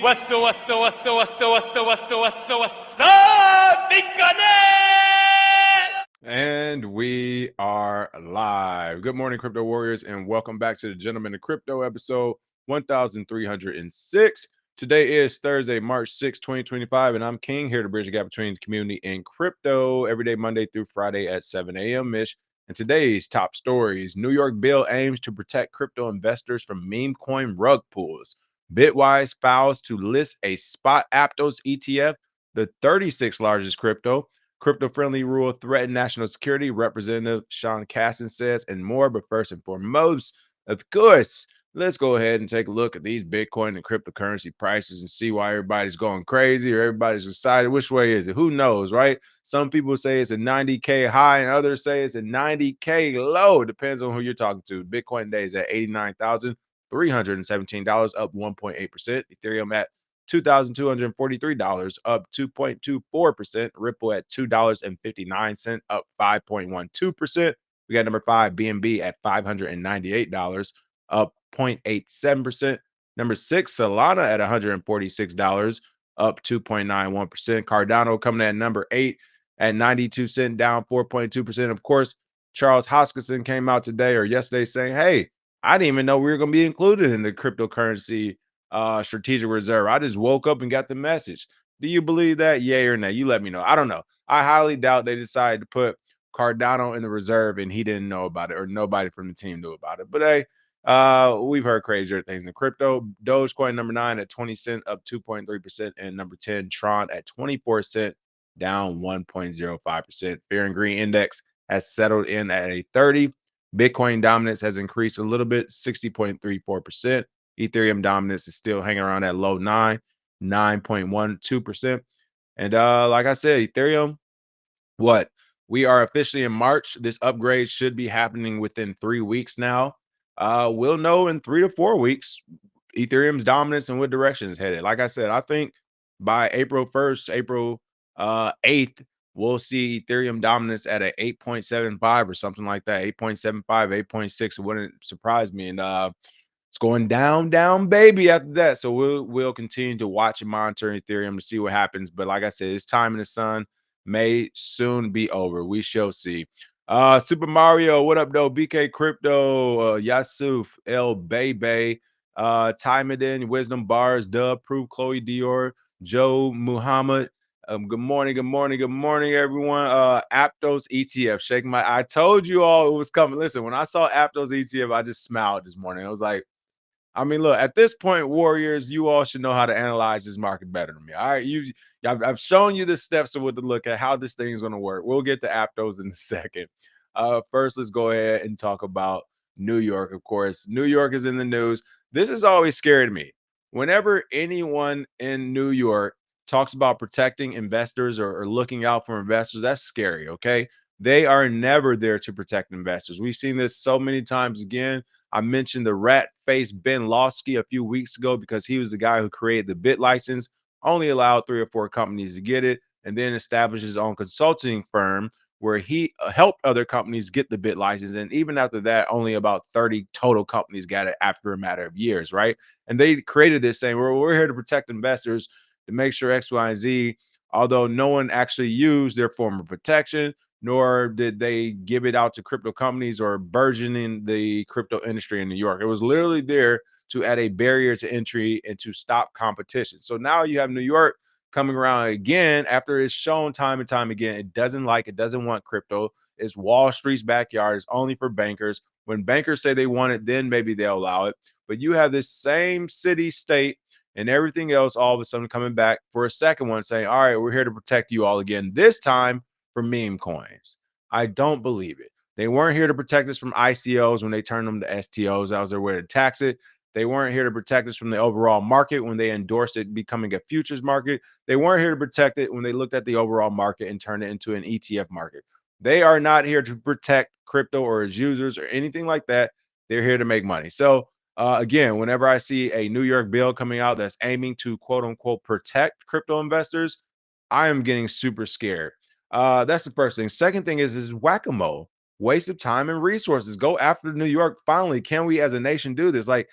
What's up, And we are live. Good morning, crypto warriors, and welcome back to the Gentleman of Crypto episode 1306. Today is Thursday, March 6, 2025, and I'm King here to bridge the gap between the community and crypto every day, Monday through Friday at 7 a.m.-ish. And today's top stories: New York bill aims to protect crypto investors from Memecoin rug pulls. Bitwise vows to list a spot Aptos ETF, the 36th largest crypto-friendly rule threaten national security, Representative Sean Casten says, and more. But first and foremost, of course, let's go ahead and take a look at these Bitcoin and cryptocurrency prices and see why everybody's going crazy or everybody's excited. Which way is it? Who knows, right? Some people say it's a 90K high and others say it's a 90K low. It depends on who you're talking to. Bitcoin today is at $89,317, up 1.8%. Ethereum at $2,243, up 2.24%. Ripple at $2.59, up 5.12%. We got number 5, BNB at $598, up 0.87%. Number 6, Solana at $146, up 2.91%. Cardano coming at number 8 at 92 cents, down 4.2%. Of course, Charles Hoskinson came out today or yesterday saying, hey, I didn't even know we were going to be included in the cryptocurrency strategic reserve. I just woke up and got the message. Do you believe that? Yay or nay? You let me know. I don't know. I highly doubt they decided to put Cardano in the reserve and he didn't know about it, or nobody from the team knew about it. But hey, we've heard crazier things in crypto. Dogecoin number 9 at 20 cents, up 2.3%, and number 10, Tron at 24 cents, down 1.05%. Fear and Greed Index has settled in at a 30. Bitcoin dominance has increased a little bit, 60.34%. Ethereum dominance is still hanging around at low 9.12%. And like I said, Ethereum, we are officially in March. This upgrade should be happening within 3 weeks now. We'll know in 3 to 4 weeks Ethereum's dominance and what direction is headed. Like I said, I think by April 1st, April 8th, we'll see Ethereum dominance at a 8.75 or something like that. 8.75, 8.6. It wouldn't surprise me. And it's going down, baby, after that. So we'll continue to watch and monitor Ethereum to see what happens. But like I said, it's time in the sun may soon be over. We shall see. Super Mario, what up, though? BK Crypto, Yasuf, El Bebe, Timidin, Wisdom Bars, Dub, Proof, Chloe Dior, Joe Muhammad. Good morning, everyone. Aptos ETF, shake my. I told you all it was coming. Listen, when I saw Aptos ETF, I just smiled this morning. I was like, I mean, look, at this point, Warriors, you all should know how to analyze this market better than me. All right, I've shown you the steps of what to look at, how this thing is going to work. We'll get to Aptos in a second. First, let's go ahead and talk about New York. Of course, New York is in the news. This is always scary to me. Whenever anyone in New York talks about protecting investors or looking out for investors, that's scary. Okay, they are never there to protect investors. We've seen this so many times. Again, I mentioned the rat-faced Ben Lawsky a few weeks ago because he was the guy who created the Bit license, only allowed 3 or 4 companies to get it, and then established his own consulting firm where he helped other companies get the Bit license. And even after that, only about 30 total companies got it after a matter of years, right? And they created this saying, well, we're here to protect investors, to make sure X, Y, and Z, although no one actually used their form of protection, nor did they give it out to crypto companies or burgeoning the crypto industry in New York. It was literally there to add a barrier to entry and to stop competition. So now you have New York coming around again after it's shown time and time again. It doesn't want crypto. It's Wall Street's backyard. It's only for bankers. When bankers say they want it, then maybe they'll allow it. But you have this same city, state, and everything else all of a sudden coming back for a second one saying, all right, we're here to protect you all again. This time for meme coins. I don't believe it. They weren't here to protect us from ICOs when they turned them to STOs. That was their way to tax it. They weren't here to protect us from the overall market when they endorsed it becoming a futures market. They weren't here to protect it when they looked at the overall market and turned it into an ETF market. They are not here to protect crypto or its users or anything like that. They're here to make money. So again, whenever I see a New York bill coming out that's aiming to quote unquote protect crypto investors, I am getting super scared. That's the first thing. Second thing is whack-a-mole, waste of time and resources. Go after New York. Finally, can we as a nation do this? Like,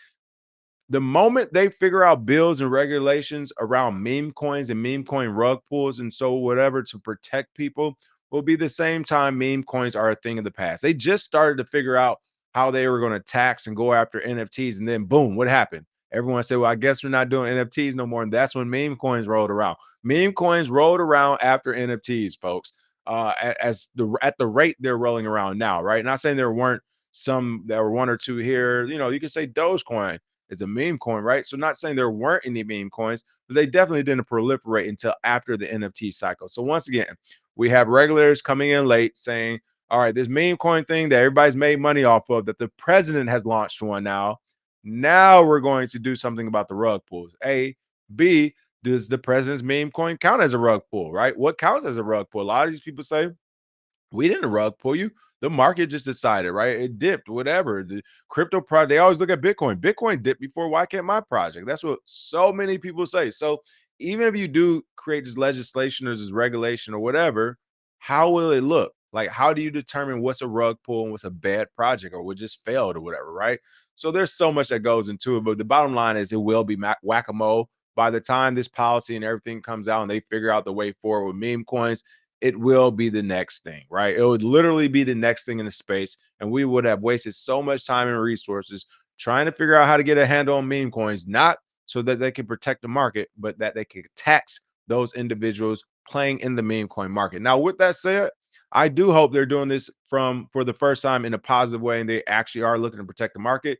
the moment they figure out bills and regulations around meme coins and meme coin rug pulls and so whatever to protect people will be the same time meme coins are a thing of the past. They just started to figure out how they were going to tax and go after NFTs, and then boom, what happened? Everyone said, "Well, I guess we're not doing NFTs no more," and that's when meme coins rolled around. Meme coins rolled around after NFTs, folks. As the at the rate they're rolling around now, right? Not saying there weren't some, there were one or two here. You know, you could say Dogecoin is a meme coin, right? So not saying there weren't any meme coins, but they definitely didn't proliferate until after the NFT cycle. So once again, we have regulators coming in late saying, all right, this meme coin thing that everybody's made money off of, that the president has launched one now. Now we're going to do something about the rug pulls. A, B, does the president's meme coin count as a rug pull, right? What counts as a rug pull? A lot of these people say, we didn't rug pull you. The market just decided, right? It dipped, whatever. The crypto project, they always look at Bitcoin. Bitcoin dipped before. Why can't my project? That's what so many people say. So even if you do create this legislation or this regulation or whatever, how will it look? Like, how do you determine what's a rug pull and what's a bad project or what just failed or whatever, right? So there's so much that goes into it. But the bottom line is it will be whack-a-mole. By the time this policy and everything comes out and they figure out the way forward with meme coins, it will be the next thing, right? It would literally be the next thing in the space. And we would have wasted so much time and resources trying to figure out how to get a handle on meme coins, not so that they can protect the market, but that they can tax those individuals playing in the meme coin market. Now, with that said, I do hope they're doing this for the first time in a positive way, and they actually are looking to protect the market.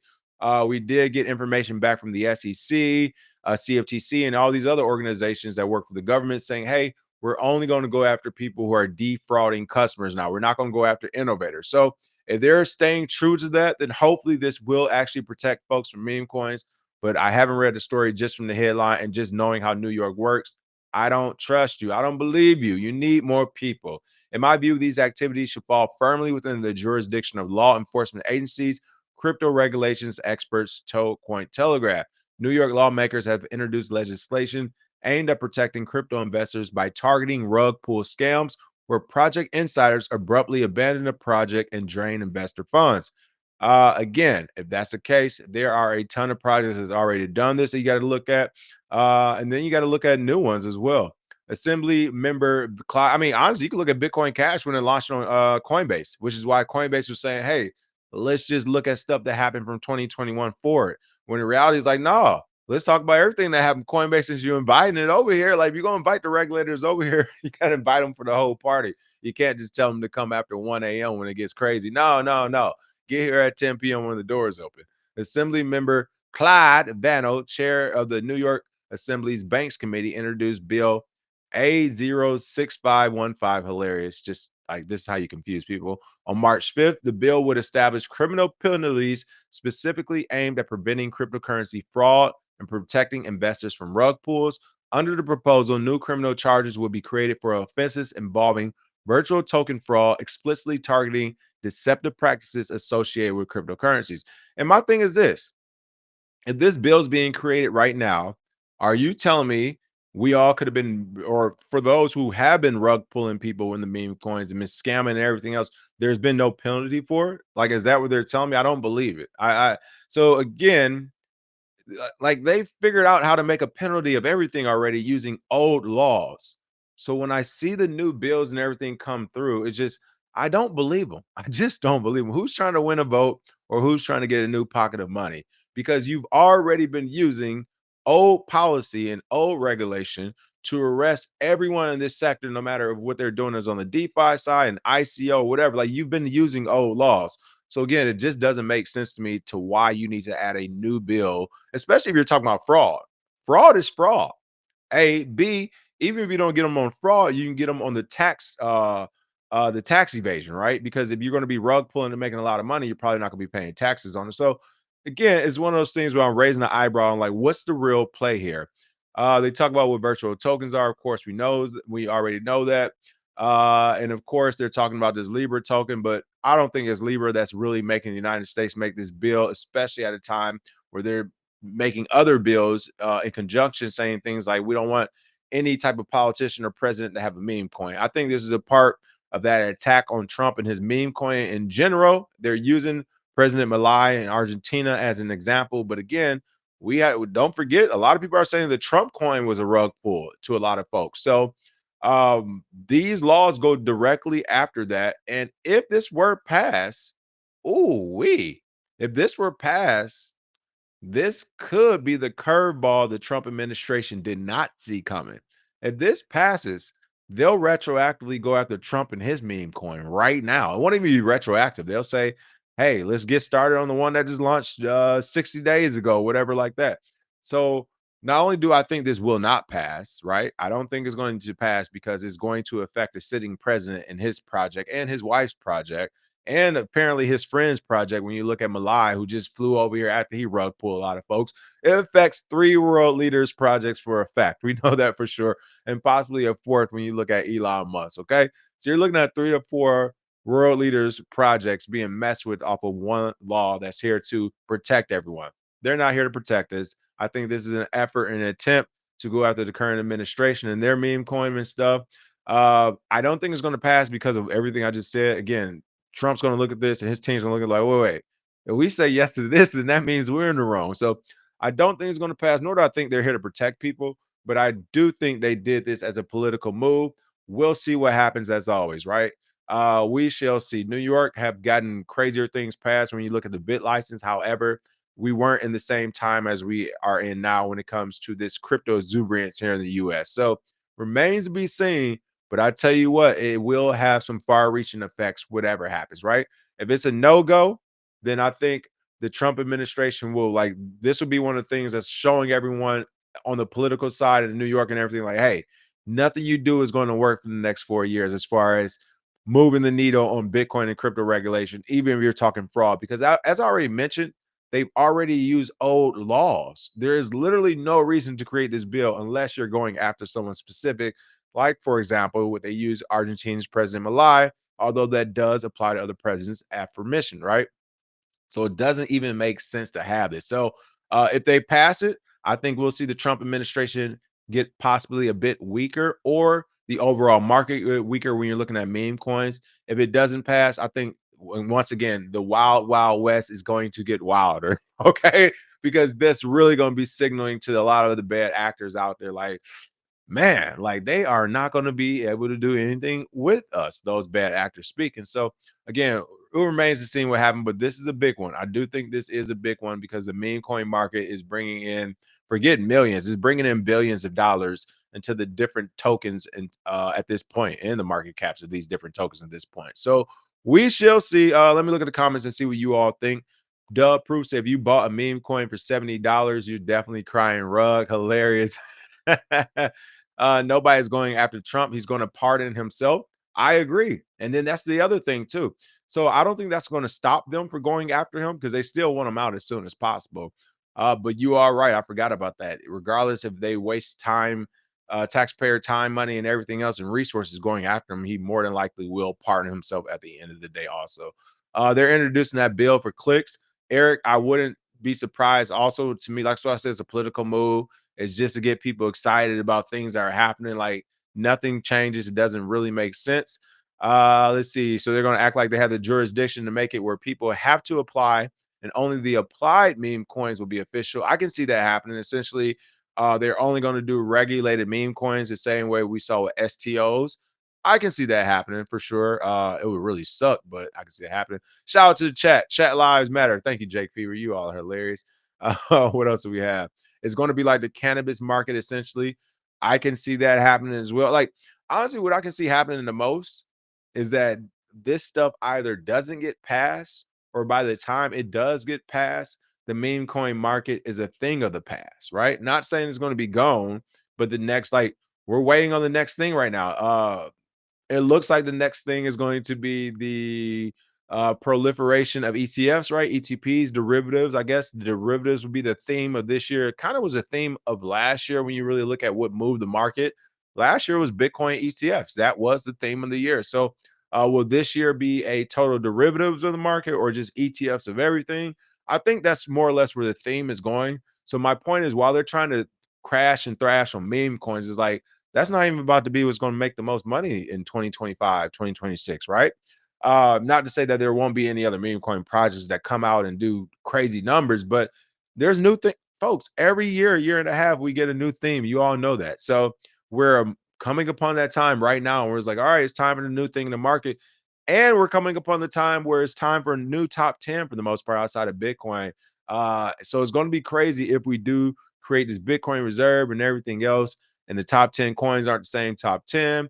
We did get information back from the SEC, CFTC, and all these other organizations that work for the government saying, hey, we're only going to go after people who are defrauding customers now. We're not going to go after innovators. So if they're staying true to that, then hopefully this will actually protect folks from meme coins. But I haven't read the story just from the headline and just knowing how New York works. I don't trust you. I don't believe you. You need more people. In my view, these activities should fall firmly within the jurisdiction of law enforcement agencies, crypto regulations experts told Cointelegraph. New York lawmakers have introduced legislation aimed at protecting crypto investors by targeting rug pull scams where project insiders abruptly abandon a project and drain investor funds. Again, if that's the case, there are a ton of projects that's already done this that you got to look at. And then you got to look at new ones as well. Assembly member, I mean, honestly, you can look at Bitcoin Cash when it launched on Coinbase, which is why Coinbase was saying, hey, let's just look at stuff that happened from 2021 forward. When in reality, it's like, no, let's talk about everything that happened Coinbase since you're inviting it over here. Like, if you're going to invite the regulators over here, you got to invite them for the whole party. You can't just tell them to come after 1 a.m. when it gets crazy. No, no, no. Get here at 10 p.m. when the doors open. Assembly member Clyde Vano, chair of the New York Assembly's Banks Committee, introduced Bill A06515. Hilarious. Just like this is how you confuse people. On March 5th, the bill would establish criminal penalties specifically aimed at preventing cryptocurrency fraud and protecting investors from rug pulls. Under the proposal, new criminal charges will be created for offenses involving virtual token fraud, explicitly targeting deceptive practices associated with cryptocurrencies. And my thing is this, if this bill is being created right now, are you telling me we all could have been, or for those who have been rug pulling people in the meme coins and been scamming and everything else, there's been no penalty for it? Like, is that what they're telling me? I don't believe it. So again, like they figured out how to make a penalty of everything already using old laws. So when I see the new bills and everything come through, it's just I don't believe them. I just don't believe them. Who's trying to win a vote or who's trying to get a new pocket of money? Because you've already been using old policy and old regulation to arrest everyone in this sector, no matter what they're doing is on the DeFi side and ICO, whatever. Like you've been using old laws. So again, it just doesn't make sense to me to why you need to add a new bill, especially if you're talking about fraud. Fraud is fraud. A, B, even if you don't get them on fraud, you can get them on the tax evasion, right? Because if you're going to be rug pulling and making a lot of money, you're probably not going to be paying taxes on it. So again, it's one of those things where I'm raising the eyebrow. I'm like, what's the real play here? They talk about what virtual tokens are. Of course, we already know that. And of course, they're talking about this Libra token, but I don't think it's Libra that's really making the United States make this bill, especially at a time where they're making other bills in conjunction saying things like we don't want any type of politician or president to have a meme coin. I think this is a part of that attack on Trump and his meme coin in general. They're using President Milei in Argentina as an example. But again, we had, don't forget, a lot of people are saying the Trump coin was a rug pull to a lot of folks. So these laws go directly after that. And if this were passed, ooh, if this were passed, this could be the curveball the Trump administration did not see coming. If this passes, they'll retroactively go after Trump and his meme coin right now. It won't even be retroactive. They'll say, hey, let's get started on the one that just launched 60 days ago, whatever, like that. So not only do I think this will not pass, right? I don't think it's going to pass because it's going to affect the sitting president and his project and his wife's project and apparently his friend's project. When you look at Malai, who just flew over here after he rug pulled a lot of folks, it affects 3 world leaders' projects for a fact. We know that for sure, and possibly a fourth when you look at Elon Musk. Okay, so you're looking at 3 to 4 world leaders' projects being messed with off of one law that's here to protect everyone. They're not here to protect us. I think this is an effort and an attempt to go after the current administration and their meme coin and stuff. I don't think it's going to pass because of everything I just said. Again, Trump's going to look at this and his team's going to look at like, wait. If we say yes to this, then that means we're in the wrong. So I don't think it's going to pass, nor do I think they're here to protect people. But I do think they did this as a political move. We'll see what happens as always, right? We shall see. New York have gotten crazier things passed when you look at the bit license. However, we weren't in the same time as we are in now when it comes to this crypto exuberance here in the US. So remains to be seen. But I tell you what, it will have some far-reaching effects, whatever happens, right? If it's a no-go, then I think the Trump administration will like this will be one of the things that's showing everyone on the political side in New York and everything, like, hey, nothing you do is going to work for the next 4 years as far as moving the needle on Bitcoin and crypto regulation, even if you're talking fraud. Because as I already mentioned, they've already used old laws. There is literally no reason to create this bill unless you're going after someone specific. Like, for example, what they use Argentina's President Malai, although that does apply to other presidents at permission, right? So it doesn't even make sense to have this. So if they pass it, I think we'll see the Trump administration get possibly a bit weaker or the overall market weaker when you're looking at meme coins. If it doesn't pass, I think once again, the wild, wild west is going to get wilder. Okay. Because that's really going to be signaling to a lot of the bad actors out there like, man, like they are not going to be able to do anything with us, those bad actors speaking. So again, it remains to see what happened, but this is a big one. I do think this is a big one because the meme coin market is bringing in, forget millions, it's bringing in billions of dollars into the different tokens and at this point in the market caps of these different tokens at this point. So we shall see. Let me look at the comments and see what you all think. Dub Proof said if you bought a meme coin for $70, you're definitely crying rug. Hilarious. Nobody's going after Trump. He's going to pardon himself. I agree. And then that's the other thing, too. So I don't think that's going to stop them from going after him because they still want him out as soon as possible. But you are right. I forgot about that. Regardless if they waste time, taxpayer time, money, and everything else and resources going after him, he more than likely will pardon himself at the end of the day also. They're introducing that bill for clicks. Eric, I wouldn't be surprised also to me, like so I said, it's a political move. It's just to get people excited about things that are happening. Like nothing changes. It doesn't really make sense. Let's see. So they're going to act like they have the jurisdiction to make it where people have to apply and only the applied meme coins will be official. I can see that happening. Essentially, they're only going to do regulated meme coins the same way we saw with STOs. I can see that happening for sure. It would really suck, but I can see it happening. Shout out to the chat. Chat lives matter. Thank you, Jake Fever. You all are hilarious. What else do we have? It's going to be like the cannabis market, essentially. I can see that happening as well. Like, honestly, what I can see happening the most is that this stuff either doesn't get passed or by the time it does get passed, the meme coin market is a thing of the past, right? Not saying it's going to be gone, but the next, like, we're waiting on the next thing right now. It looks like the next thing is going to be the proliferation of ETFs, right? ETPs, derivatives. I guess the derivatives would be the theme of this year. It kind of was a theme of last year when you really look at what moved the market. Last year was Bitcoin ETFs. That was the theme of the year. So will this year be a total derivatives of the market or just ETFs of everything? I think that's more or less where the theme is going. So my point is, while they're trying to crash and thrash on meme coins, is like that's not even about to be what's going to make the most money in 2025, 2026, right? Not to say that there won't be any other meme coin projects that come out and do crazy numbers, but there's new things. folks, every year and a half, we get a new theme. You all know that. So we're coming upon that time right now where it's like, all right, it's time for a new thing in the market. And we're coming upon the time where it's time for a new top 10 for the most part outside of Bitcoin. So it's going to be crazy if we do create this Bitcoin reserve and everything else, and the top 10 coins aren't the same top 10.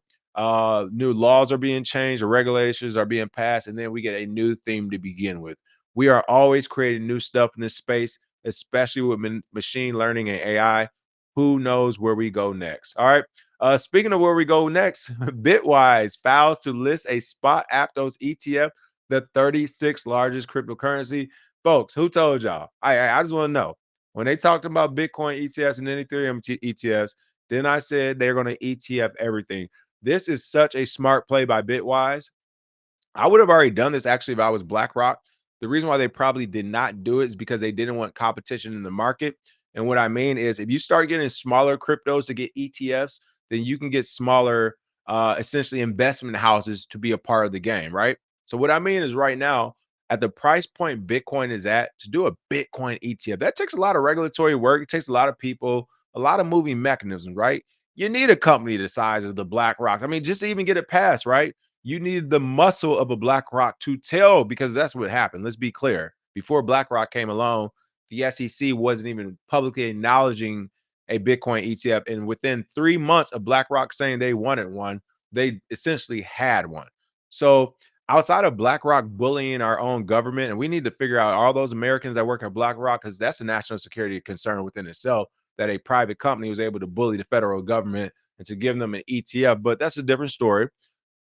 New laws are being changed or regulations are being passed, and then we get a new theme to begin with. We are always creating new stuff in this space, especially with machine learning and AI. Who knows where we go next? All right. Speaking of where we go next, Bitwise vows to list a spot Aptos ETF, the 36th largest cryptocurrency. Folks, who told y'all? I just want to know. When they talked about Bitcoin ETFs and then Ethereum ETFs, then I said they're going to ETF everything. This is such a smart play by Bitwise. I would have already done this actually if I was BlackRock. The reason why they probably did not do it is because they didn't want competition in the market. And what I mean is, if you start getting smaller cryptos to get ETFs, then you can get smaller, essentially investment houses to be a part of the game, right? So what I mean is, right now, at the price point Bitcoin is at, to do a Bitcoin ETF, that takes a lot of regulatory work. It takes a lot of people, a lot of moving mechanisms, right? You need a company the size of the BlackRock. I mean, just to even get it passed, right? You needed the muscle of a BlackRock to tell, because that's what happened. Let's be clear. Before BlackRock came along, the SEC wasn't even publicly acknowledging a Bitcoin ETF. And within 3 months of BlackRock saying they wanted one, they essentially had one. So outside of BlackRock bullying our own government, and we need to figure out all those Americans that work at BlackRock, because that's a national security concern within itself, that a private company was able to bully the federal government and to give them an ETF. But that's a different story.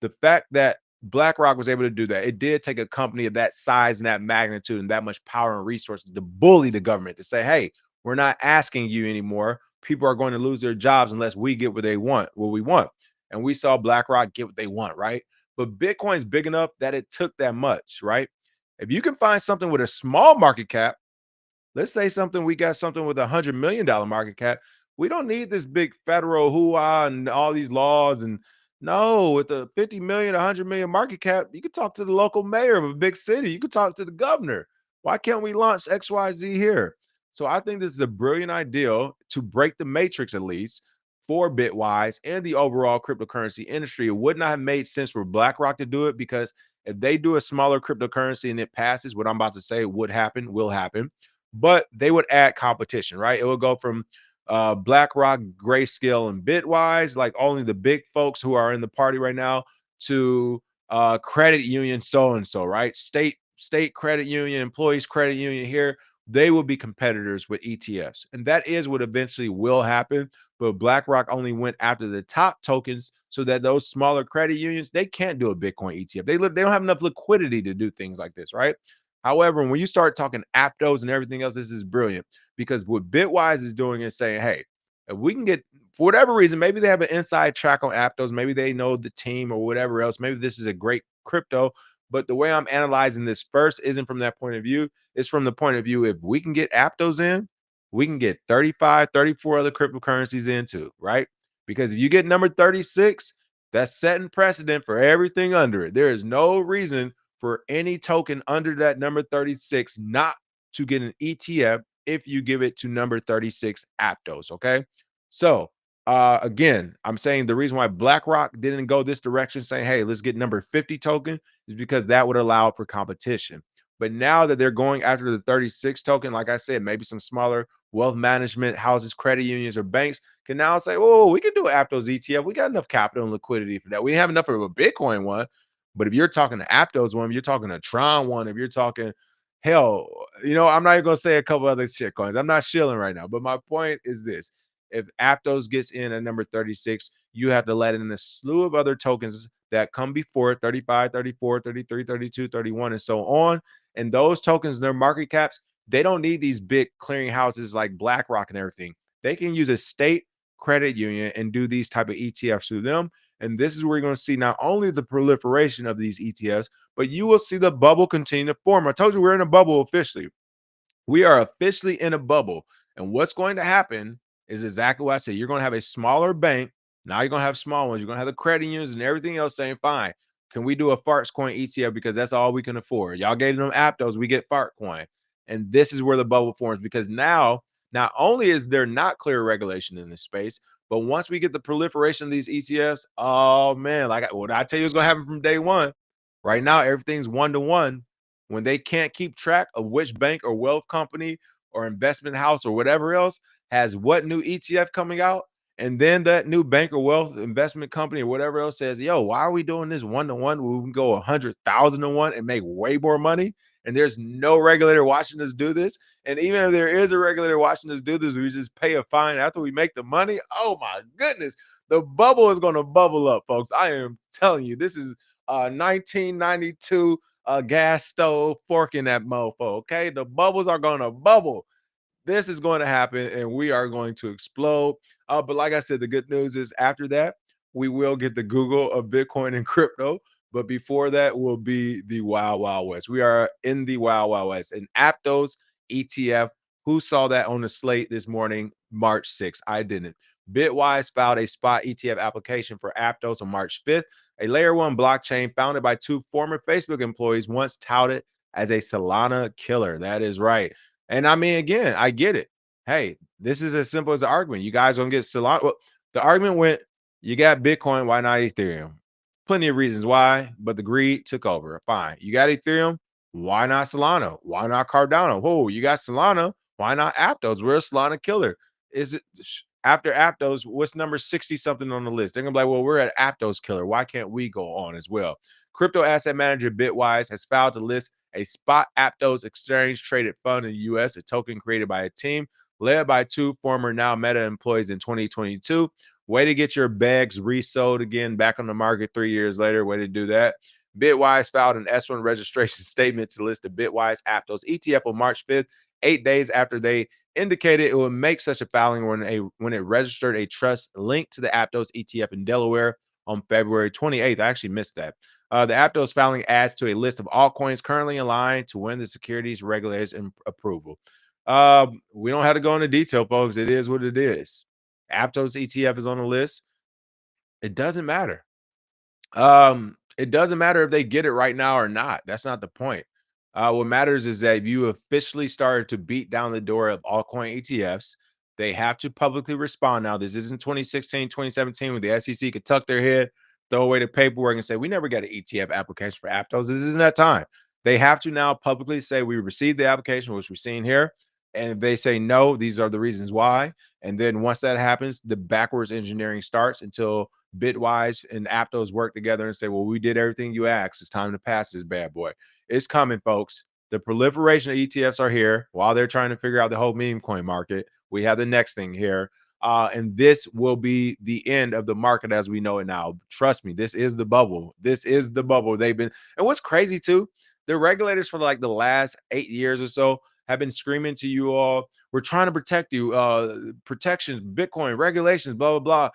The fact that BlackRock was able to do that, it did take a company of that size and that magnitude and that much power and resources to bully the government, to say, hey, we're not asking you anymore. People are going to lose their jobs unless we get what they want, what we want. And we saw BlackRock get what they want, right? But Bitcoin's big enough that it took that much, right? If you can find something with a small market cap, let's say something, we got something with $100 million market cap. We don't need this big federal hoo-ah and all these laws. And no, with the 50 million, 100 million market cap, you could talk to the local mayor of a big city. You could talk to the governor. Why can't we launch XYZ here? So I think this is a brilliant idea to break the matrix, at least for Bitwise and the overall cryptocurrency industry. It would not have made sense for BlackRock to do it, because if they do a smaller cryptocurrency and it passes, what I'm about to say would happen, will happen, but they would add competition, right? It would go from BlackRock, Grayscale, and Bitwise, like only the big folks who are in the party right now, to credit union so and so, right? State credit union, employees credit union here. They will be competitors with ETFs, and that is what eventually will happen. But BlackRock only went after the top tokens, so that those smaller credit unions, they can't do a Bitcoin ETF. They don't have enough liquidity to do things like this, right? However, when you start talking Aptos and everything else, this is brilliant, because what Bitwise is doing is saying, hey, if we can get, for whatever reason, maybe they have an inside track on Aptos, maybe they know the team or whatever else, maybe this is a great crypto. But the way I'm analyzing this first isn't from that point of view. It's from the point of view, if we can get Aptos in, we can get 35, 34 other cryptocurrencies into, right? Because if you get number 36, that's setting precedent for everything under it. There is no reason for any token under that number 36 not to get an ETF if you give it to number 36 Aptos. Okay. So again, I'm saying the reason why BlackRock didn't go this direction, saying, hey, let's get number 50 token, is because that would allow for competition. But now that they're going after the 36 token, like I said, maybe some smaller wealth management houses, credit unions, or banks can now say, oh, we can do an Aptos ETF. We got enough capital and liquidity for that. We didn't have enough of a Bitcoin one. But if you're talking to Aptos one, you're talking to Tron one, if you're talking, hell, I'm not even gonna say a couple other shit coins. I'm not shilling right now. But my point is this: if Aptos gets in at number 36, you have to let in a slew of other tokens that come before 35, 34, 33, 32, 31, and so on. And those tokens, their market caps, they don't need these big clearing houses like BlackRock and everything. They can use a state credit union and do these type of ETFs through them. And this is where you're going to see not only the proliferation of these ETFs, but you will see the bubble continue to form. I told you we're in a bubble officially. We are officially in a bubble. And what's going to happen is exactly what I said. You're going to have a smaller bank. Now you're going to have small ones. You're going to have the credit unions and everything else saying, fine, can we do a Farts Coin ETF, because that's all we can afford? Y'all gave them Aptos, we get Fart Coin. And this is where the bubble forms, because now Not only is there not clear regulation in this space, but once we get the proliferation of these ETFs, oh man, like what I tell you is going to happen from day one. Right now, everything's one to one. When they can't keep track of which bank or wealth company or investment house or whatever else has what new ETF coming out, and then that new bank or wealth investment company or whatever else says, yo, why are we doing this one to one? We can go 100,000 to one and make way more money. And there's no regulator watching us do this. And even if there is a regulator watching us do this, we just pay a fine after we make the money. Oh my goodness. The bubble is going to bubble up, folks. I am telling you, this is 1992 gas stove forking that mofo. Okay. The bubbles are going to bubble. This is going to happen and we are going to explode. But like I said, the good news is after that, we will get the Google of Bitcoin and crypto. But before that will be the Wild Wild West. We are in the Wild Wild West. And Aptos ETF, who saw that on the slate this morning, March 6th? I didn't. Bitwise filed a spot ETF application for Aptos on March 5th, a layer one blockchain founded by two former Facebook employees, once touted as a Solana killer. That is right. And I mean, again, I get it. Hey, this is as simple as the argument. You guys gonna get Solana. Well, the argument went, you got Bitcoin, why not Ethereum? Plenty of reasons why, but the greed took over. Fine. You got Ethereum, why not Solana? Why not Cardano? Whoa, you got Solana, why not Aptos? We're a Solana killer. Is it after Aptos? What's number 60 something on the list? They're gonna be like, well, we're at Aptos killer. Why can't we go on as well? Crypto asset manager Bitwise has filed to list a spot Aptos exchange traded fund in the US, a token created by a team led by two former now Meta employees in 2022. Way to get your bags resold again back on the market 3 years later. Way to do that. Bitwise filed an S1 registration statement to list the Bitwise Aptos ETF on March 5th, 8 days after they indicated it would make such a filing when it registered a trust linked to the Aptos ETF in Delaware on February 28th. I actually missed that. The Aptos filing adds to a list of altcoins currently in line to win the securities regulators' approval. We don't have to go into detail, folks. It is what it is. Aptos ETF is on the list. It doesn't matter. It doesn't matter if they get it right now or not. That's not the point. What matters is that you officially started to beat down the door of altcoin ETFs. They have to publicly respond now. This isn't 2016, 2017 when the SEC could tuck their head, throw away the paperwork, and say, we never got an ETF application for Aptos. This isn't that time. They have to now publicly say, we received the application, which we're seeing here. And if they say no, these are the reasons why. And then once that happens, the backwards engineering starts until Bitwise and Aptos work together and say, well, we did everything you asked. It's time to pass this bad boy. It's coming, folks. The proliferation of ETFs are here while they're trying to figure out the whole meme coin market. We have the next thing here. And this will be the end of the market as we know it now. Trust me, this is the bubble. This is the bubble. They've been, and what's crazy too, the regulators for like the last 8 years or so have been screaming to you all, we're trying to protect you, protections, Bitcoin, regulations, blah, blah, blah.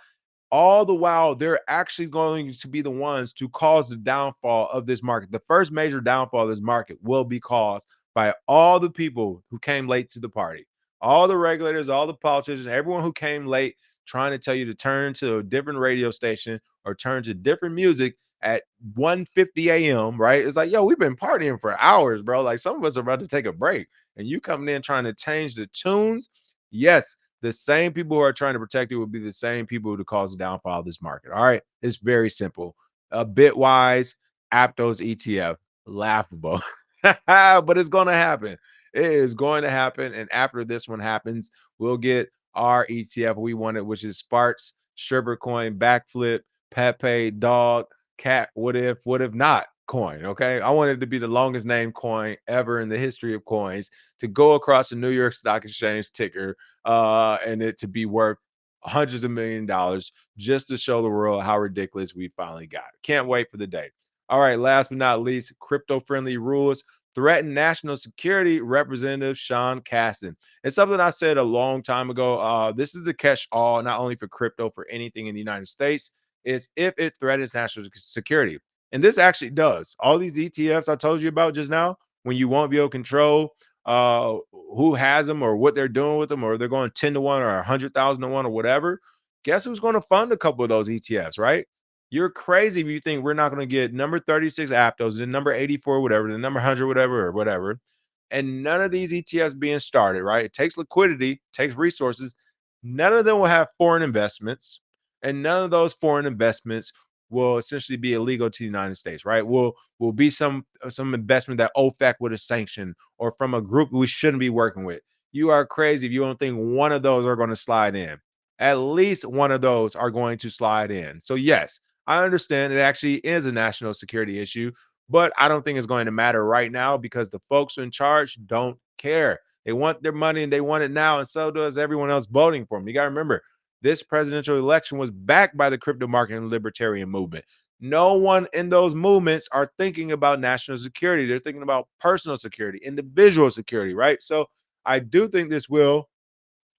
All the while, they're actually going to be the ones to cause the downfall of this market. The first major downfall of this market will be caused by all the people who came late to the party, all the regulators, all the politicians, everyone who came late trying to tell you to turn to a different radio station or turn to different music at 1:50 a.m. Right? It's like, yo, we've been partying for hours, bro. Like some of us are about to take a break, and you coming in trying to change the tunes. Yes, the same people who are trying to protect you will be the same people who cause the downfall of this market. All right. It's very simple. A Bitwise Aptos ETF, laughable, but it's going to happen. It is going to happen. And after this one happens, we'll get our ETF we wanted, which is Sparks, Stripper Coin, Backflip, Pepe, Dog, Cat, what if not coin. Okay. I wanted it to be the longest named coin ever in the history of coins to go across the New York Stock Exchange ticker and it to be worth hundreds of $1 millions just to show the world how ridiculous we finally got. Can't wait for the day. All right, last but not least, crypto-friendly rules threaten national security. Representative Sean Casten. It's something I said a long time ago. This is the catch-all, not only for crypto, for anything in the United States, is if it threatens national security. And this actually does. All these ETFs I told you about just now, when you won't be able to control who has them or what they're doing with them, or they're going 10 to 1 or 100,000 to 1 or whatever, guess who's going to fund a couple of those ETFs, right? You're crazy if you think we're not going to get number 36 Aptos, the number 84, whatever, the number 100, whatever, or whatever. and none of these ETFs being started, right? It takes liquidity, takes resources. None of them will have foreign investments, and none of those foreign investments will essentially be illegal to the United States, right? Will be some investment that OFAC would have sanctioned or from a group we shouldn't be working with. You are crazy if you don't think one of those are going to slide in. At least one of those are going to slide in. So yes, I understand it actually is a national security issue, but I don't think it's going to matter right now because the folks in charge don't care. They want their money and they want it now, and so does everyone else voting for them. You got to remember, this presidential election was backed by the crypto market and libertarian movement. No one in those movements are thinking about national security. They're thinking about personal security, individual security, right? So I do think this will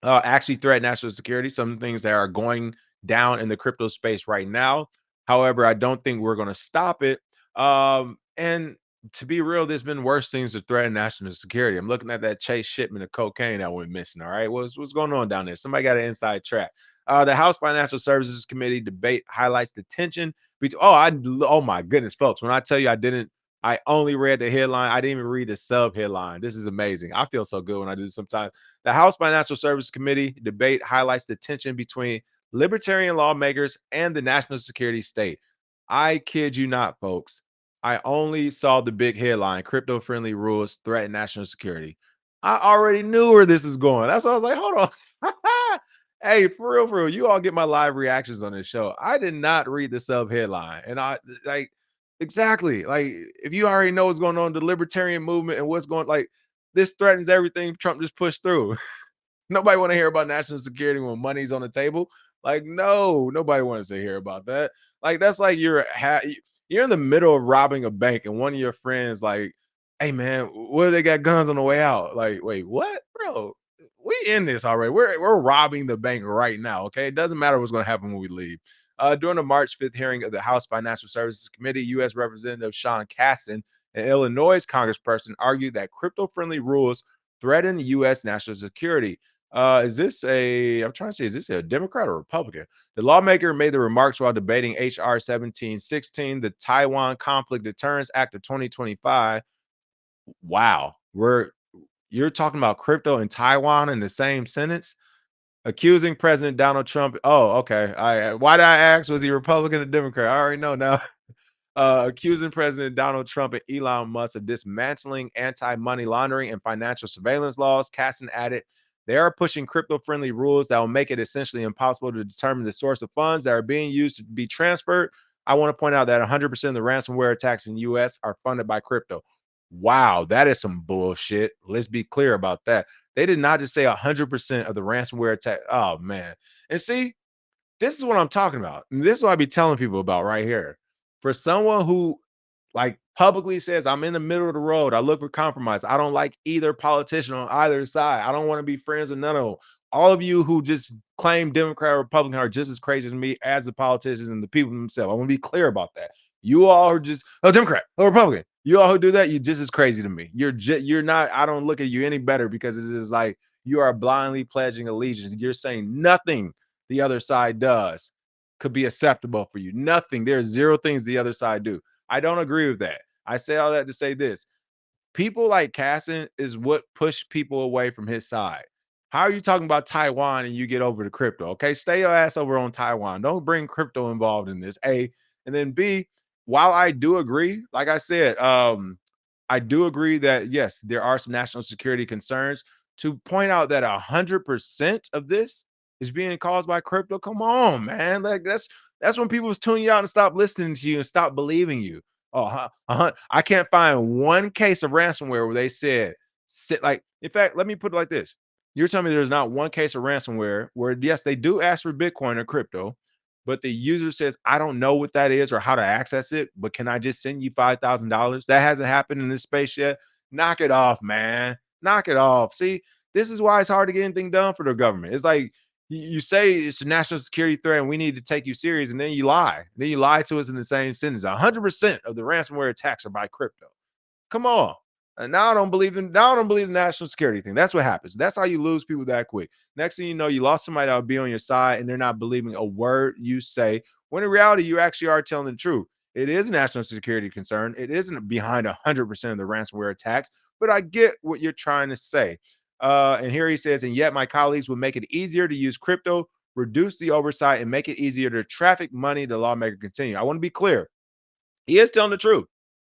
actually threaten national security. Some things that are going down in the crypto space right now. However, I don't think we're going to stop it. And to be real, there's been worse things to threaten national security. I'm looking at that Chase shipment of cocaine that went missing. All right, what's going on down there? Somebody got an inside track. The House Financial Services Committee debate highlights the tension between. Oh my goodness, folks! When I tell you I only read the headline. I didn't even read the sub headline. This is amazing. I feel so good when I do this sometimes. The House Financial Services Committee debate highlights the tension between libertarian lawmakers and the national security state. I kid you not, folks. I only saw the big headline crypto friendly rules threaten national security. I already knew where this is going. That's why I was like, hold on. Hey, for real, you all get my live reactions on this show. I did not read the sub headline. And I like exactly like if you already know what's going on, the libertarian movement and what's going like this threatens everything Trump just pushed through. Nobody want to hear about national security when money's on the table. Like, no, nobody wants to hear about that. Like, that's like you're in the middle of robbing a bank, and one of your friends like, "Hey, man, what if they got guns on the way out?" Like, wait, what, bro? We in this already. We're robbing the bank right now. Okay, it doesn't matter what's going to happen when we leave. During the March 5th hearing of the House Financial Services Committee, U.S. Representative Sean Casten, an Illinois congressperson, argued that crypto-friendly rules threaten U.S. national security. Is this a, I'm trying to say, is this a Democrat or Republican? The lawmaker made the remarks while debating H.R. 1716, the Taiwan Conflict Deterrence Act of 2025. Wow. You're talking about crypto and Taiwan in the same sentence? Accusing President Donald Trump. Oh, okay. Why did I ask? Was he Republican or Democrat? I already know now. Accusing President Donald Trump and Elon Musk of dismantling anti-money laundering and financial surveillance laws. Caston added, they are pushing crypto-friendly rules that will make it essentially impossible to determine the source of funds that are being used to be transferred. I want to point out that 100% of the ransomware attacks in the U.S. are funded by crypto. Wow, that is some bullshit. Let's be clear about that. They did not just say 100% of the ransomware attack. Oh, man. And see, this is what I'm talking about. And this is what I be telling people about right here. For someone who like publicly says, I'm in the middle of the road, I look for compromise. I don't like either politician on either side. I don't want to be friends with none of them. All of you who just claim Democrat or Republican are just as crazy as me as the politicians and the people themselves. I want to be clear about that. You all are just Democrat or Republican. You all who do that, you're just as crazy to me. You're not. I don't look at you any better because it is like you are blindly pledging allegiance. You're saying nothing the other side does could be acceptable for you. Nothing. There are zero things the other side do. I don't agree with that. I say all that to say this. People like Casson is what pushed people away from his side. How are you talking about Taiwan and you get over to crypto? Okay, stay your ass over on Taiwan. Don't bring crypto involved in this. A, and then B, while I do agree, like I said, I do agree that yes, there are some national security concerns. To point out that 100% of this is being caused by crypto. Come on, man. Like that's when people was tuning you out and stop listening to you and stop believing you. Oh, I can't find one case of ransomware where they said, like, in fact, let me put it like this. You're telling me there's not one case of ransomware where, yes, they do ask for Bitcoin or crypto, but the user says, I don't know what that is or how to access it, but can I just send you $5,000? That hasn't happened in this space yet. Knock it off, man. Knock it off. See, this is why it's hard to get anything done for the government. It's like you say it's a national security threat and we need to take you serious, and then you lie. Then you lie to us in the same sentence. 100% of the ransomware attacks are by crypto. Come on. And now I don't believe the national security thing. That's what happens. That's how you lose people that quick. Next thing you know, you lost somebody that would be on your side and they're not believing a word you say. When in reality, you actually are telling the truth. It is a national security concern. It isn't behind 100% of the ransomware attacks, but I get what you're trying to say. And here he says, and yet my colleagues will make it easier to use crypto, reduce the oversight, and make it easier to traffic money. The lawmaker continue. I want to be clear. He is telling the truth.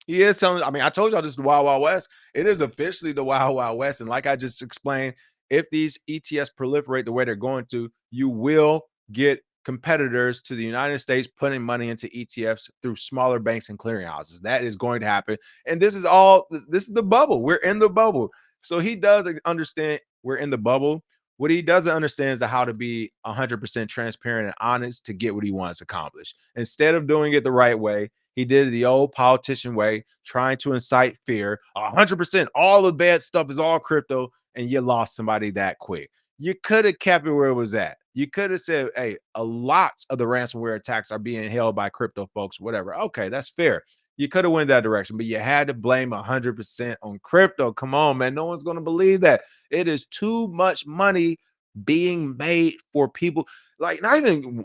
He is telling, I mean, I told y'all this is the Wild Wild West. It is officially the Wild Wild West. And like I just explained, if these ETFs proliferate the way they're going to, you will get competitors to the United States putting money into ETFs through smaller banks and clearinghouses. That is going to happen. And this is the bubble. We're in the bubble. So he does understand we're in the bubble. What he doesn't understand is how to be 100% transparent and honest to get what he wants accomplished. Instead of doing it the right way, he did it the old politician way, trying to incite fear. 100%, all the bad stuff is all crypto, and you lost somebody that quick. You could have kept it where it was at. You could have said, hey, a lot of the ransomware attacks are being held by crypto folks, whatever. Okay, that's fair. You could have went that direction, but you had to blame 100% on crypto. Come on, man. No one's going to believe that. It is too much money being made for people. Like, not even,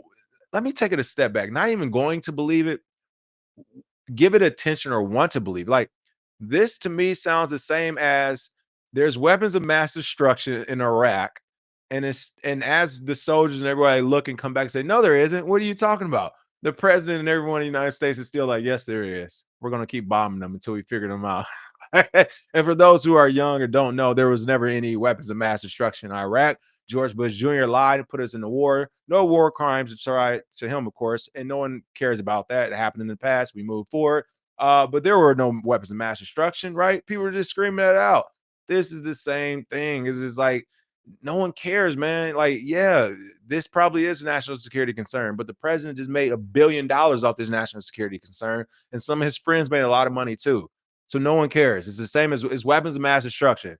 let me take it a step back. Not even going to believe it, give it attention or want to believe. Like, this to me sounds the same as there's weapons of mass destruction in Iraq, and as the soldiers and everybody look and come back and say, no, there isn't. What are you talking about? The president and everyone in the United States is still like, yes, there is. We're gonna keep bombing them until we figure them out. And for those who are young or don't know, there was never any weapons of mass destruction in Iraq. George Bush Jr. lied and put us in the war. No war crimes tried to him, of course, and no one cares about that. It happened in the past. We moved forward. But there were no weapons of mass destruction, right? People were just screaming that out. This is the same thing. It's just like no one cares, man. Like, yeah, this probably is a national security concern, but the president just made $1 billion off this national security concern, and some of his friends made a lot of money too. So no one cares. It's the same as weapons of mass destruction.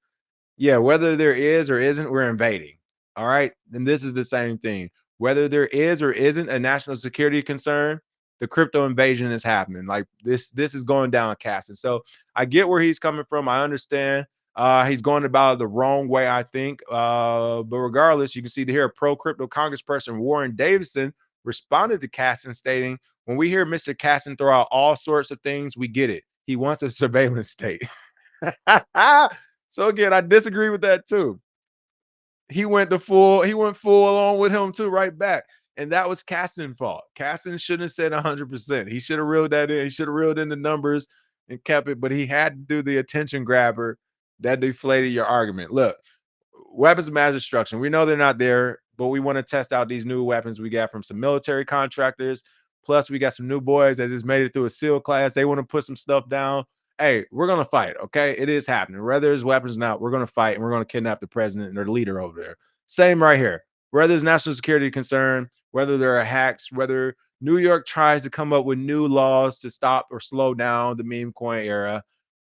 Yeah, whether there is or isn't, we're invading. All right. And this is the same thing. Whether there is or isn't a national security concern, the crypto invasion is happening. Like this is going down, Caston. So I get where he's coming from. I understand. He's going about it the wrong way, I think. But regardless, you can see here pro crypto congressperson Warren Davidson responded to Caston, stating, when we hear Mr. Caston throw out all sorts of things, we get it. He wants a surveillance state. So again, I disagree with that too. He went full along with him too, right back. And that was Caston's fault. Caston shouldn't have said 100%. He should have reeled that in. He should have reeled in the numbers and kept it, but he had to do the attention grabber that deflated your argument. Look, weapons of mass destruction. We know they're not there, but we want to test out these new weapons we got from some military contractors. Plus, we got some new boys that just made it through a SEAL class. They want to put some stuff down. Hey, we're gonna fight. Okay, it is happening. Whether there's weapons or not, we're gonna fight and we're gonna kidnap the president or the leader over there. Same right here. Whether there's national security concern, whether there are hacks, whether New York tries to come up with new laws to stop or slow down the meme coin era,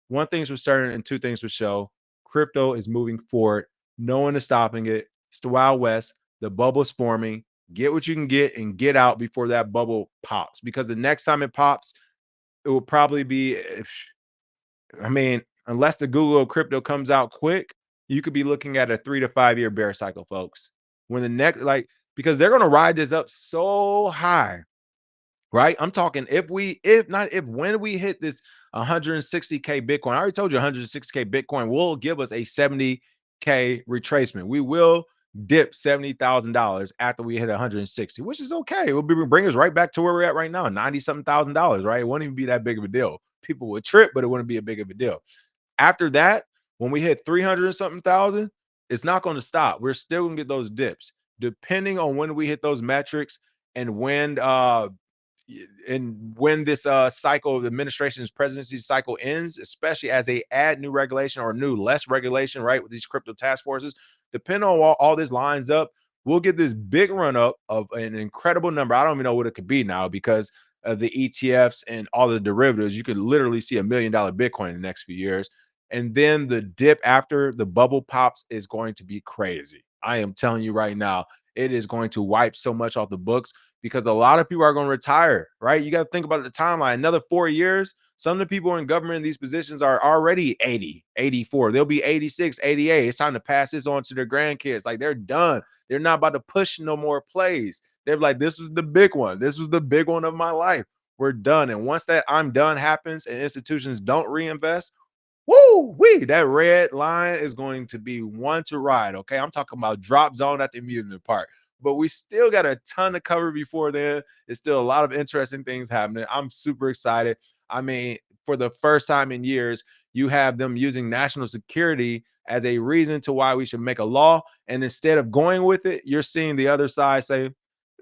one thing's for certain and two things for show. Crypto is moving forward. No one is stopping it. It's the Wild West. The bubble's forming. Get what you can get and get out before that bubble pops. Because the next time it pops, it will probably be, I mean, unless the Google crypto comes out quick, you could be looking at a 3 to 5 year bear cycle, folks. When the next, like, because they're going to ride this up so high, right? I'm talking when we hit this 160K Bitcoin, I already told you 160K Bitcoin will give us a 70K retracement. We will dip $70,000 after we hit 160, which is okay. It will bring us right back to where we're at right now, 90 something thousand dollars, right? It wouldn't even be that big of a deal. People would trip, but it wouldn't be a big of a deal. After that, when we hit 300 and something thousand, it's not going to stop. We're still going to get those dips depending on when we hit those metrics and when this cycle of the administration's presidency cycle ends, especially as they add new regulation or new less regulation, right, with these crypto task forces, depending on all this lines up, we'll get this big run up of an incredible number. I don't even know what it could be now because of the ETFs and all the derivatives. You could literally see $1 million Bitcoin in the next few years. And then the dip after the bubble pops is going to be crazy. I am telling you right now, it is going to wipe so much off the books because a lot of people are going to retire, right? You got to think about the timeline. Another 4 years, some of the people in government in these positions are already 80, 84. They'll be 86, 88. It's time to pass this on to their grandkids. Like, they're done. They're not about to push no more plays. They're like, this was the big one. This was the big one of my life. We're done. And once that I'm done happens and institutions don't reinvest, Woo wee! That red line is going to be one to ride. Okay, I'm talking about drop zone at the amusement park. But we still got a ton to cover before then. It's still a lot of interesting things happening. I'm super excited. I mean, for the first time in years, you have them using national security as a reason to why we should make a law. And instead of going with it, you're seeing the other side say,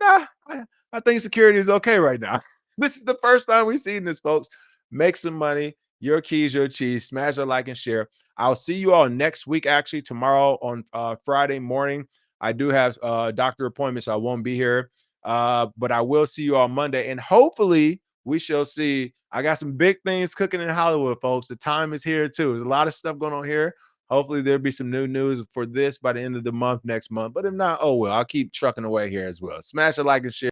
nah, I think security is okay right now. This is the first time we've seen this, folks. Make some money. Your keys, your cheese. Smash a like and share. I'll see you all next week, actually, tomorrow on Friday morning. I do have doctor appointments, so I won't be here. But I will see you on Monday. And hopefully, we shall see. I got some big things cooking in Hollywood, folks. The time is here, too. There's a lot of stuff going on here. Hopefully, there'll be some new news for this by the end of the month next month. But if not, oh well, I'll keep trucking away here as well. Smash a like and share.